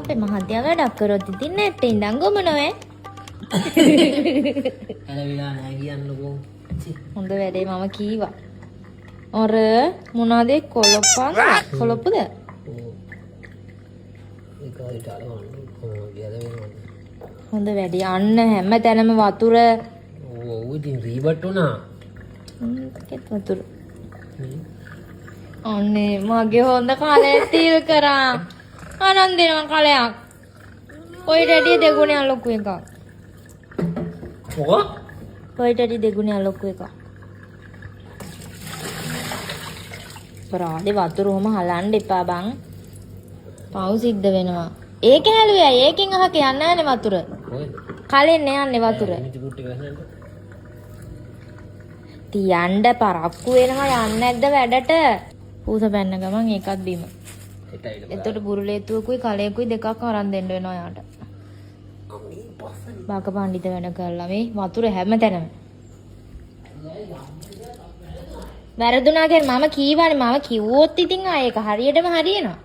අපේ මහත්තයා වැඩක් කරොත් ඉතින් නැට්ටේ ඉඳන් ගොමනොවේ. ඇලවිලා නැහැ කියන්නකෝ. හොඳ වැඩේ මම කීවා. අර මොනවාද කොලොප්පන් කොලොප්පුද? ඒක හරියට අරවන්න කොහොමද වෙනවද? හොඳ වැඩේ අන්න හැම තැනම වතුර. ඔව් ඉතින් රීබට් උනා. කෙත් වතුර. අනේ මගේ හොඳ කාලේ තීල් කරා. ආනන්ද දෙනවා කාලයක්. ඔය රෙඩි දෙගුණයක් ලොකු එකක්. මොකක්? ඔය රෙඩි දෙගුණයක් ලොකු එකක්. පරාදේ වතුර ඔහම හලන්න එපා බං. පව් සිද්ධ වෙනවා. ඒක හැලුවයි ඒකෙන් අහක යන්නේ නැහනේ වතුර. කොහෙද? කලින් යන්නේ වතුර. මිටි කුට්ටි ගහන්නද? තියන්න පරක්කු වෙනවා යන්නේ නැද්ද වැඩට? පූස බැන්න ගමන් ඒකත් බීම. එතකොට බුරුලේතුවකුයි කලයකුයි දෙකක් අරන් දෙන්න වෙනවා යාට. බාක පඬිත වැඩ කරලා මේ වතුර හැම තැනම. වැරදුනා කියන්නේ මම කීවානේ මම කිව්වොත් ඉතින් ආ ඒක හරියටම හරියනවා.